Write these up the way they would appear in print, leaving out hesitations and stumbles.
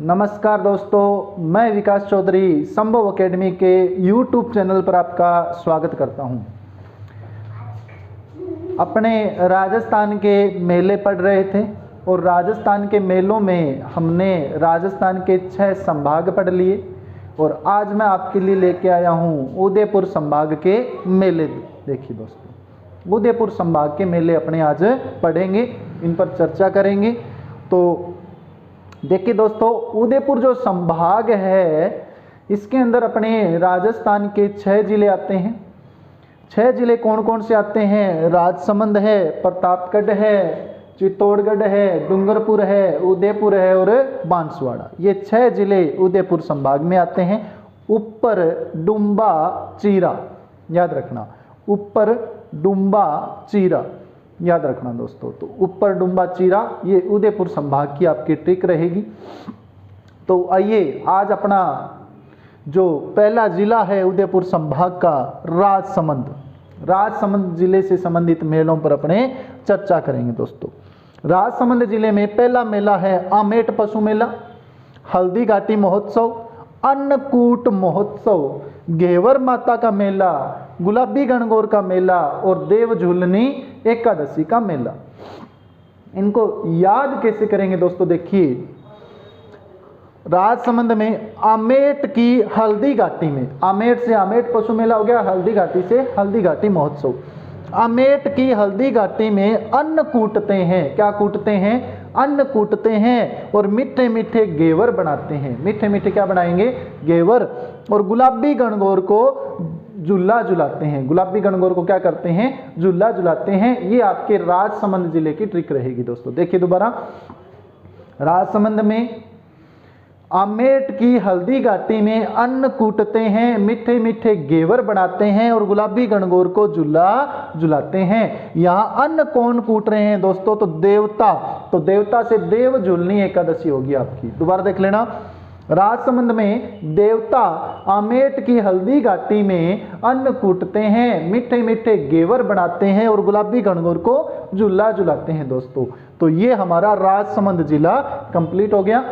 नमस्कार दोस्तों, मैं विकास चौधरी संभव एकेडमी के YouTube चैनल पर आपका स्वागत करता हूं। अपने राजस्थान के मेले पढ़ रहे थे और राजस्थान के मेलों में हमने राजस्थान के 6 संभाग पढ़ लिए और आज मैं आपके लिए लेके आया हूं उदयपुर संभाग के मेले। देखिए दोस्तों, उदयपुर संभाग के मेले अपने आज पढ़ेंगे, इन पर चर्चा करेंगे। तो देखिए दोस्तों, उदयपुर जो संभाग है इसके अंदर अपने राजस्थान के 6 जिले आते हैं। 6 जिले कौन कौन से आते हैं? राजसमंद है, प्रतापगढ़ है, चित्तौड़गढ़ है, डूंगरपुर है, उदयपुर है और बांसवाड़ा। ये 6 जिले उदयपुर संभाग में आते हैं। ऊपर डुम्बा चीरा, याद रखना, ऊपर डुम्बा चीरा, याद रखना दोस्तों। तो ऊपर डुम्बा चीरा ये उदयपुर संभाग की आपकी ट्रिक रहेगी। तो आइए आज अपना जो पहला जिला है उदयपुर संभाग का राजसमंद जिले से संबंधित मेलों पर अपने चर्चा करेंगे दोस्तों। राजसमंद जिले में पहला मेला है आमेट पशु मेला, हल्दी घाटी महोत्सव, अन्नकूट महोत्सव, घेवर माता का मेला, गुलाबी गणगौर का मेला और देव झूलनी एकादशी का मेला। इनको याद कैसे करेंगे दोस्तों? देखिए, राजसमंद में आमेट की हल्दी घाटी में, आमेट से आमेट पशु मेला हो गया, हल्दी घाटी से हल्दी घाटी महोत्सव। आमेट की हल्दी घाटी में अन्न कूटते हैं। क्या कूटते हैं? अन्न कूटते हैं और मीठे मीठे घेवर बनाते हैं। मीठे मीठे क्या बनाएंगे? घेवर। और गुलाबी गणगौर को झूला झुलाते हैं। गुलाबी गणगौर को क्या करते हैं? झूला झुलाते हैं। ये आपके राजसमंद जिले की ट्रिक रहेगी दोस्तों। देखिए दोबारा, राजसमंद में आमेट की हल्दी घाटी में अन्न कूटते हैं, मीठे मीठे घेवर बनाते हैं और गुलाबी गणगौर को झूला झुलाते हैं। यहाँ अन्न कौन कूट रहे हैं दोस्तों? तो देवता। तो देवता से देव झूलनी एकादशी होगी आपकी। दोबारा देख लेना, राजसमंद में देवता आमेट की हल्दी घाटी में अन्न कूटते हैं, मीठे मीठे घेवर बनाते हैं और गुलाबी गणगौर को झूला झुलाते हैं दोस्तों। तो ये हमारा राजसमंद जिला कंप्लीट हो गया।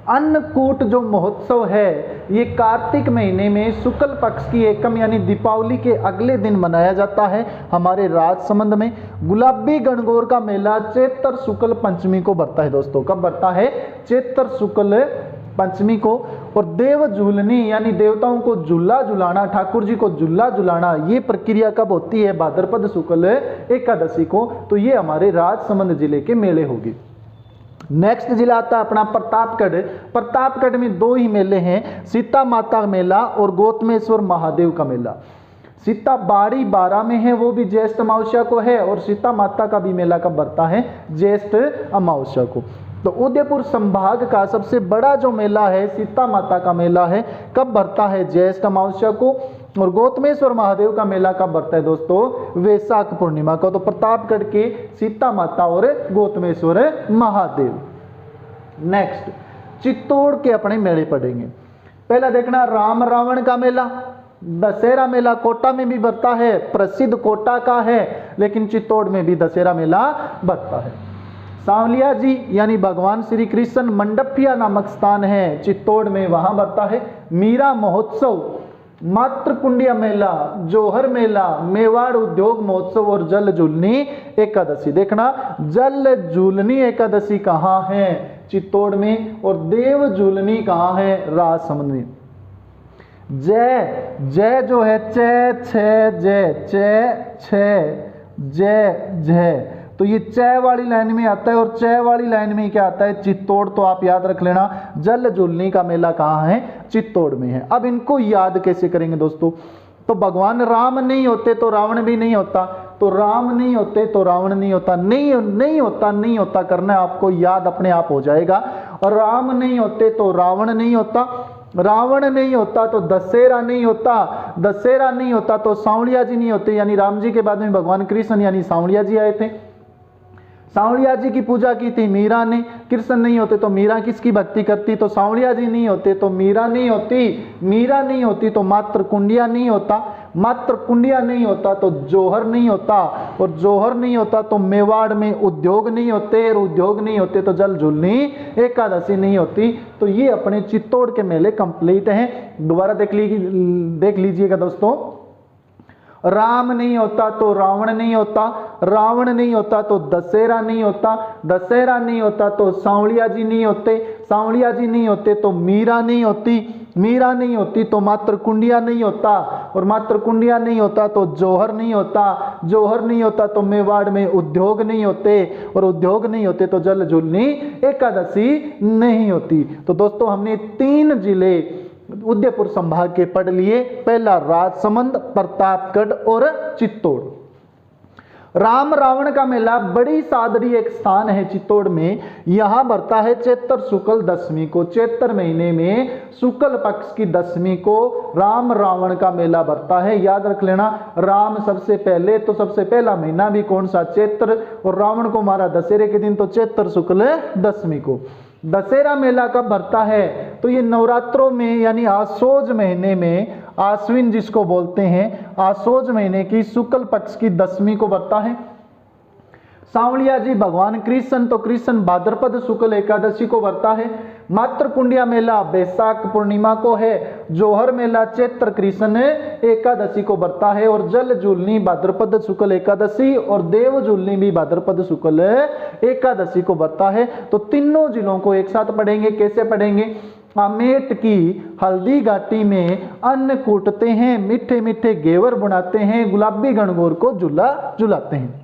अन्नकूट जो महोत्सव है ये कार्तिक महीने में शुक्ल पक्ष की एकम यानी दीपावली के अगले दिन मनाया जाता है हमारे राजसमंद में। गुलाबी गणगौर का मेला चैत्र शुक्ल पंचमी को बढ़ता है दोस्तों। कब बढ़ता है? चैत्र शुक्ल पंचमी को। और देव झूलनी यानी देवताओं को झूला झुलाना, ठाकुर जी को झूला झुलाना, ये प्रक्रिया कब होती है? भाद्रपद शुक्ल एकादशी को। तो ये हमारे राजसमंद जिले के मेले होगी। नेक्स्ट जिला आता है अपना प्रतापगढ़। प्रतापगढ़ में 2 ही मेले हैं, सीता माता मेला और गौतमेश्वर महादेव का मेला। सीता बाड़ी 12 में है, वो भी ज्येष्ठ अमावस्या को है, और सीता माता का भी मेला कब बढ़ता है? ज्येष्ठ अमावस्या को। तो उदयपुर संभाग का सबसे बड़ा जो मेला है सीता माता का मेला है, कब बढ़ता है? ज्येष्ठ अमावस्या को। और गौतमेश्वर महादेव का मेला कब बढ़ता है दोस्तों? वैशाख पूर्णिमा को। तो प्रतापगढ़ के सीता माता और गौतमेश्वर महादेव। नेक्स्ट चित्तौड़ के अपने मेले पढ़ेंगे। पहला देखना, राम रावण का मेला। दशहरा मेला कोटा में भी बढ़ता है, प्रसिद्ध कोटा का है, लेकिन चित्तौड़ में भी दशहरा मेला बढ़ता है। सांवलिया जी यानी भगवान श्री कृष्ण मंडपिया नामक स्थान है चित्तौड़ में, वहां बढ़ता है। मीरा महोत्सव, मातृकुंडिया मेला, जोहर मेला, मेवाड़ उद्योग महोत्सव और जल झूलनी एकादशी। देखना, जल झूलनी एकादशी कहाँ है? चित्तौड़ में। और देव झूलनी कहाँ है? राजसमंद में। जय जय जो है जय छे जय जय छे जय जय, तो ये चय वाली लाइन में आता है। और चय वाली लाइन में क्या आता है? चित्तौड़। तो आप याद रख लेना, जल झूलनी का मेला कहाँ है? चित्तौड़ में है। अब इनको याद कैसे करेंगे दोस्तों? तो भगवान राम नहीं होते तो रावण भी नहीं होता, तो राम नहीं होते तो रावण नहीं होता। नहीं होता करना है आपको, याद अपने आप हो जाएगा। और राम नहीं होते तो रावण नहीं होता, रावण नहीं होता तो दशहरा नहीं होता, दशहरा नहीं होता तो सांवलिया जी नहीं होते, यानी राम जी के बाद में भगवान कृष्ण यानी सांवलिया जी आए थे। सांवलिया जी की पूजा की थी मीरा ने, कृष्ण नहीं होते तो मीरा किसकी भक्ति करती, तो सांवलिया जी नहीं होते तो मीरा नहीं होती, मीरा नहीं होती तो मात्र कुंडिया नहीं होता, मात्र कुंडिया नहीं होता तो जौहर नहीं होता, और जौहर नहीं होता तो मेवाड़ में उद्योग नहीं होते, और उद्योग नहीं होते तो जल झूलनी एकादशी नहीं होती। तो ये अपने चित्तौड़ के मेले कंप्लीट हैं। दोबारा देख लीजिएगा दोस्तों, राम नहीं होता तो रावण नहीं होता, रावण नहीं होता तो दशहरा नहीं होता, दशहरा नहीं होता तो सांवलिया जी नहीं होते, सांवलिया जी नहीं होते तो मीरा नहीं होती, मीरा नहीं होती तो मात्र कुंडिया नहीं होता, और मात्र कुंडिया नहीं होता तो जौहर नहीं होता, जौहर नहीं होता तो मेवाड़ में उद्योग नहीं होते, और उद्योग नहीं होते तो जल झूलनी एकादशी नहीं होती। तो दोस्तों हमने 3 जिले उदयपुर संभाग के पढ़ लिए। पहला राजसमंद, प्रतापगढ़ और चित्तौड़। राम रावण का मेला बड़ी सादड़ी एक स्थान है चित्तौड़ में, यहां बढ़ता है चैत्र शुक्ल दशमी को, चैत्र महीने में शुक्ल पक्ष की दशमी को राम रावण का मेला बढ़ता है। याद रख लेना, राम सबसे पहले, तो सबसे पहला महीना भी कौन सा, चैत्र, और रावण को मारा दशहरे के दिन तो चैत्र शुक्ल दशमी को। दशहरा मेला कब भरता है, तो ये नवरात्रों में यानी आसोज महीने में, आश्विन जिसको बोलते हैं, आसोज महीने की शुक्ल पक्ष की दशमी को भरता है। सांवलिया जी भगवान कृष्ण, तो कृष्ण भाद्रपद शुक्ल एकादशी को भरता है। मात्र कुंडिया मेला बैसाख पूर्णिमा को है, जौहर मेला चैत्र कृष्ण एकादशी को भरता है, और जल झूलनी भाद्रपद शुक्ल एकादशी और देव झूलनी भी भाद्रपद शुक्ल एकादशी को भरता है। तो तीनों जिलों को एक साथ पढ़ेंगे। कैसे पढ़ेंगे, आमेट की हल्दी घाटी में अन्न कूटते हैं, मीठे मीठे घेवर बनाते हैं, गुलाबी गणगौर को झूला झुलाते हैं।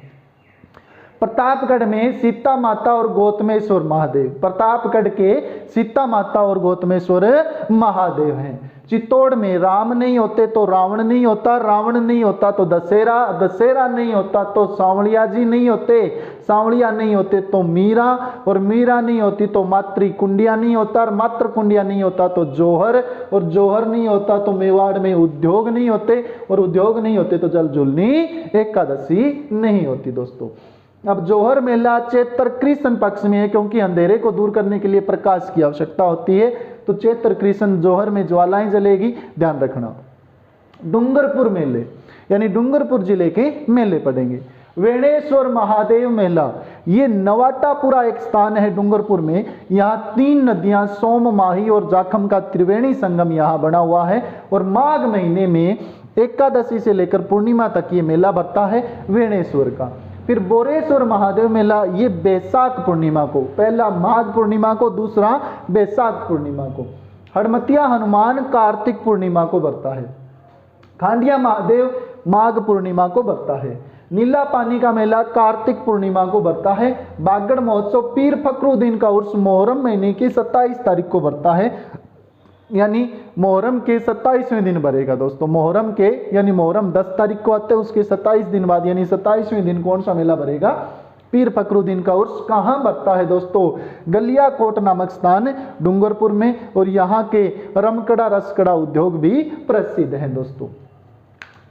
प्रतापगढ़ में सीता माता और गौतमेश्वर महादेव, प्रतापगढ़ के सीता माता और गौतमेश्वर महादेव हैं। चित्तौड़ में राम नहीं होते तो रावण नहीं होता, रावण नहीं होता तो दशहरा, दशहरा नहीं होता तो सांवलिया जी नहीं होते, सांवलिया नहीं होते तो मीरा, और मीरा नहीं होती तो मातृ कुंडिया नहीं होता, और मात्र कुंडिया नहीं होता तो जौहर, और जौहर नहीं होता तो मेवाड़ में उद्योग नहीं होते, और उद्योग नहीं होते तो जल झूलनी एकादशी नहीं होती। दोस्तों अब जौहर मेला चैत्र कृष्ण पक्ष में है, क्योंकि अंधेरे को दूर करने के लिए प्रकाश की आवश्यकता होती है, तो चैत्र कृष्ण जौहर में ज्वालाएं जलेगी, ध्यान रखना। डूंगरपुर मेले यानी डूंगरपुर जिले के मेले पड़ेंगे। वेणेश्वर महादेव मेला, ये नवाटापुरा एक स्थान है डूंगरपुर में, यहाँ 3 नदियां सोम, माही और जाखम का त्रिवेणी संगम यहाँ बना हुआ है, और माघ महीने में एकादशी से लेकर पूर्णिमा तक ये मेला भरता है वेणेश्वर का। फिर बोरेश्वर महादेव मेला, ये बैसाख पूर्णिमा को, पहला माघ पूर्णिमा को, दूसरा बैसाख पूर्णिमा को। हड़मतिया हनुमान कार्तिक पूर्णिमा को भरता है। खांडिया महादेव माघ पूर्णिमा को भरता है। नीला पानी का मेला कार्तिक पूर्णिमा को भरता है। बागड़ महोत्सव पीर फखरुद्दीन का उर्स मुहर्रम महीने की 27 तारीख को भरता है, यानी मुहर्रम के 27वें दिन भरेगा। दोस्तों मुहर्रम के यानी मुहर्रम 10 तारीख को आते हैं, उसके 27 दिन बाद यानी 27वें दिन कौन सा मेला भरेगा, पीर फखरुद्दीन का उर्स। कहाँ भरता है दोस्तों, गलियाकोट नामक स्थान डूंगरपुर में, और यहाँ के रमकड़ा रसकड़ा उद्योग भी प्रसिद्ध हैं। दोस्तों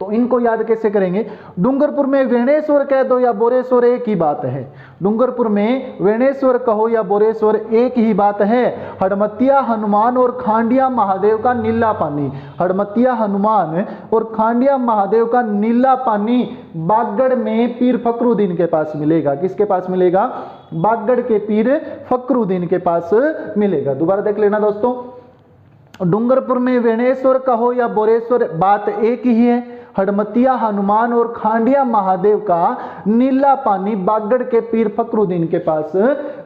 तो इनको याद कैसे करेंगे, डूंगरपुर में वेणेश्वर कह दो या बोरेश्वर एक ही बात है, डूंगरपुर में वेणेश्वर कहो या बोरेश्वर एक ही बात है। हड़मतिया हनुमान और खांडिया महादेव का नीला पानी, हड़मतिया हनुमान और खांडिया महादेव का नीला पानी बागड़ में पीर फखरुद्दीन के पास मिलेगा। किसके पास मिलेगा, बागड़ के पीर फखरुद्दीन के पास मिलेगा। दोबारा देख लेना दोस्तों, डूंगरपुर में वेणेश्वर कहो या बोरेश्वर बात एक ही है। हड़मतिया हनुमान और खांडिया महादेव का नीला पानी बागड़ के पीर फखरुद्दीन के पास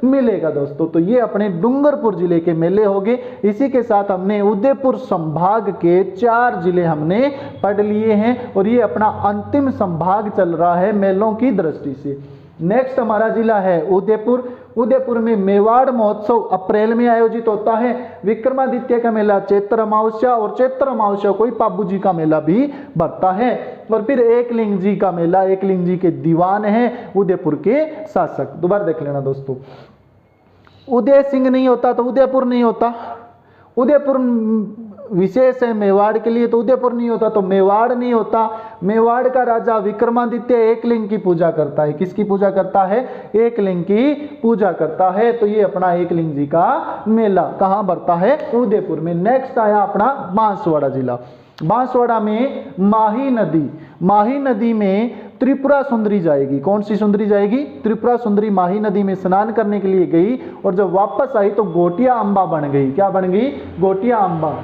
मिलेगा। दोस्तों तो ये अपने डूंगरपुर जिले के मेले हो गए। इसी के साथ हमने उदयपुर संभाग के 4 जिले हमने पढ़ लिए हैं, और ये अपना अंतिम संभाग चल रहा है मेलों की दृष्टि से। नेक्स्ट हमारा जिला है उदयपुर। उदयपुर में मेवाड़ महोत्सव अप्रैल में आयोजित होता है। विक्रमादित्य का मेला चैत्र अमावस्या, और चैत्र अमावस्या को ही पाबू जी का मेला भी भरता है। और फिर एकलिंग जी का मेला, एकलिंग जी के दीवान हैं उदयपुर के शासक। दोबारा देख लेना दोस्तों, उदय सिंह नहीं होता तो उदयपुर नहीं होता। उदयपुर विशेष है मेवाड़ के लिए, तो उदयपुर नहीं होता तो मेवाड़ नहीं होता। मेवाड़ का राजा विक्रमादित्य एकलिंग की पूजा करता है। किसकी पूजा करता है? एकलिंग की पूजा करता है। तो ये अपना एकलिंग जी का मेला कहाँ बढ़ता है? उदयपुर में। नेक्स्ट आया अपना बांसवाड़ा जिला। बांसवाड़ा में माही नदी, माही नदी में त्रिपुरा सुंदरी जाएगी। कौन सी सुंदरी जाएगी? त्रिपुरा सुंदरी माही नदी में स्नान करने के लिए गई और जब वापस आई तो गोटिया अंबा बन गई। क्या बन गई? गोटिया अंबा।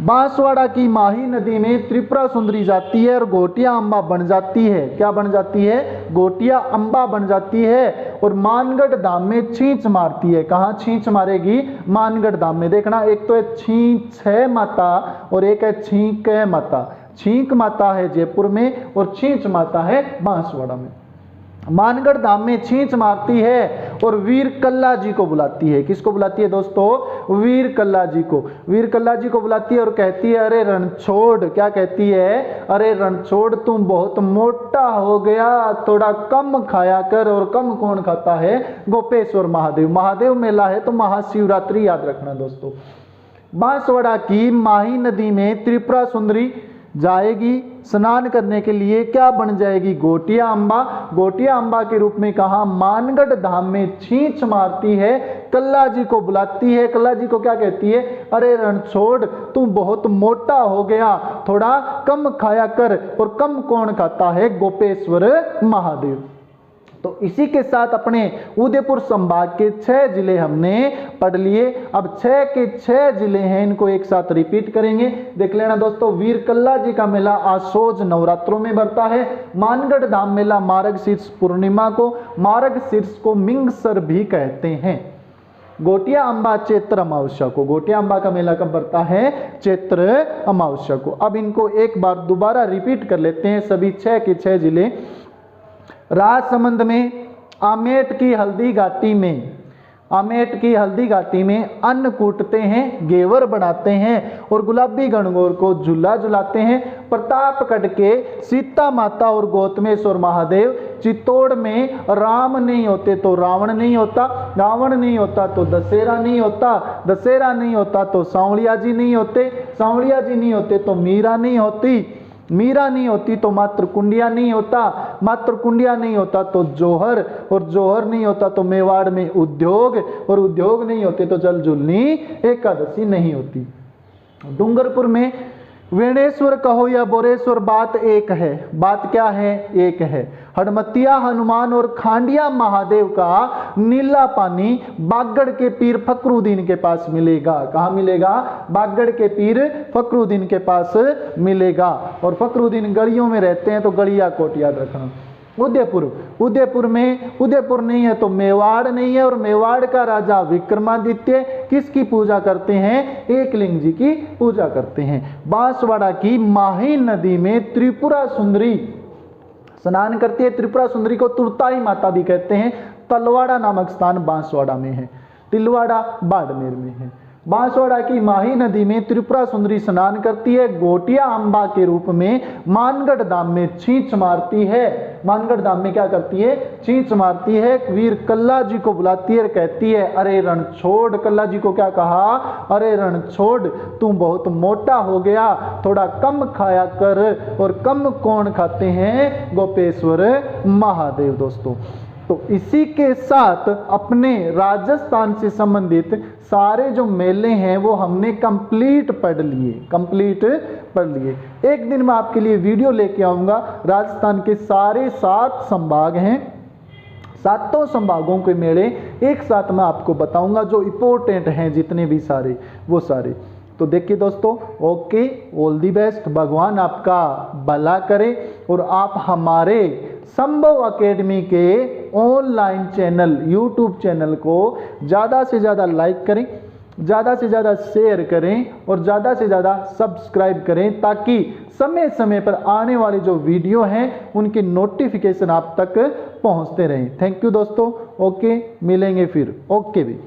बांसवाड़ा की माही नदी में त्रिपुरा सुंदरी जाती है और गोटिया अंबा बन जाती है। क्या बन जाती है? गोटिया अंबा बन जाती है और मानगढ़ धाम में छींच मारती है। कहाँ छींच मारेगी? मानगढ़ धाम में। देखना, एक तो है छींच माता और एक है छींक माता। छींक माता है जयपुर में और छींच माता है बांसवाड़ा में। मानगढ़ धाम में छींच मारती है और वीर कल्ला जी को बुलाती है। किसको बुलाती है दोस्तों? वीर कल्ला जी को। वीर कल्ला जी को बुलाती है और कहती है, अरे रणछोड़, क्या कहती है? अरे रणछोड़, तुम बहुत मोटा हो गया, थोड़ा कम खाया कर। और कम कौन खाता है? गोपेश्वर महादेव। महादेव मेला है तो महाशिवरात्रि याद रखना दोस्तों। बांसवाड़ा की माही नदी में त्रिपुरा सुंदरी जाएगी स्नान करने के लिए। क्या बन जाएगी? गोटिया अंबा। गोटिया अंबा के रूप में कहा मानगढ़ धाम में छींच मारती है, कल्ला जी को बुलाती है। कल्ला जी को क्या कहती है? अरे रणछोड़, तू बहुत मोटा हो गया, थोड़ा कम खाया कर। और कम कौन खाता है? गोपेश्वर महादेव। तो इसी के साथ अपने उदयपुर संभाग के 6 जिले हमने पढ़ लिए। अब 6 के 6 जिले हैं, इनको एक साथ रिपीट करेंगे। देख लेना दोस्तों, वीर कल्ला जी का मेला आशोज नवरात्रों में बढ़ता है। मानगढ़ धाम मेला मार्गशीर्ष पूर्णिमा को, मार्गशीर्ष को मिंगसर भी कहते हैं। गोटिया अंबा चैत्र अमावस्या को। गोटिया अंबा का मेला कब बढ़ता है? चैत्र अमावस्या को। अब इनको एक बार दोबारा रिपीट कर लेते हैं, सभी 6 के 6 जिले। राजसमंद में आमेट की हल्दी घाटी में, आमेट की हल्दी घाटी में अन्न कूटते हैं, घेवर बनाते हैं और गुलाबी गणगौर को झूला झुलाते हैं। प्रतापगढ़ के सीता माता और गौतमेश्वर महादेव। चित्तौड़ में राम नहीं होते तो रावण नहीं होता, रावण नहीं होता तो दशहरा नहीं होता, दशहरा नहीं होता तो सांवलिया जी नहीं होते, सांवलिया जी नहीं होते तो मीरा नहीं होती, मीरा नहीं होती तो मात्र कुंडिया नहीं होता, मात्र कुंडिया नहीं होता तो जौहर, और जौहर नहीं होता तो मेवाड़ में उद्योग, और उद्योग नहीं होते तो जल झूलनी एकादशी नहीं होती। डूंगरपुर में वेणेश्वर कहो या बोरेश्वर, बात एक है। बात क्या है? एक है। हडमतिया हनुमान और खांडिया महादेव का नीला पानी बागड़ के पीर फकरुद्दीन के पास मिलेगा। कहाँ मिलेगा? बागड़ के पीर फकरुद्दीन के पास मिलेगा। और फकरुद्दीन गढ़ियों में रहते हैं तो गढ़िया कोट याद रखना। उदयपुर, उदयपुर में उदयपुर नहीं है तो मेवाड़ नहीं है, और मेवाड़ का राजा विक्रमादित्य किसकी पूजा करते हैं? एकलिंग जी की पूजा करते हैं। बांसवाड़ा की माही नदी में त्रिपुरा सुंदरी स्नान करती है। त्रिपुरा सुंदरी को तुरताई माता भी कहते हैं। तलवाड़ा नामक स्थान बांसवाड़ा में है, तिलवाड़ा बाड़मेर में है। बांसवाड़ा की माही नदी में त्रिपुरा सुंदरी स्नान करती है, गोटिया अंबा के रूप में मानगढ़ धाम में छींच मारती है। मानगढ़ धाम में क्या करती है? छींच मारती है। वीर कल्ला जी को बुलाती है और कहती है, अरे रणछोड़। कल्ला जी को क्या कहा? अरे रणछोड़, तू बहुत मोटा हो गया, थोड़ा कम खाया कर। और कम कौन खाते हैं? गोपेश्वर महादेव। दोस्तों, तो इसी के साथ अपने राजस्थान से संबंधित सारे जो मेले हैं वो हमने कंप्लीट पढ़ लिए। एक दिन मैं आपके लिए वीडियो लेके आऊँगा। राजस्थान के सारे 7 संभाग हैं, 7 संभागों के मेले एक साथ मैं आपको बताऊंगा, जो इम्पोर्टेंट हैं जितने भी सारे, वो सारे। तो देखिए दोस्तों, ओके, ऑल दी बेस्ट। भगवान आपका भला करे और आप हमारे संभव एकेडमी के ऑनलाइन चैनल, यूट्यूब चैनल को ज़्यादा से ज़्यादा लाइक करें, ज़्यादा से ज़्यादा शेयर करें और ज़्यादा से ज़्यादा सब्सक्राइब करें, ताकि समय समय पर आने वाले जो वीडियो हैं उनके नोटिफिकेशन आप तक पहुंचते रहें। थैंक यू दोस्तों। ओके, मिलेंगे फिर। ओके भी।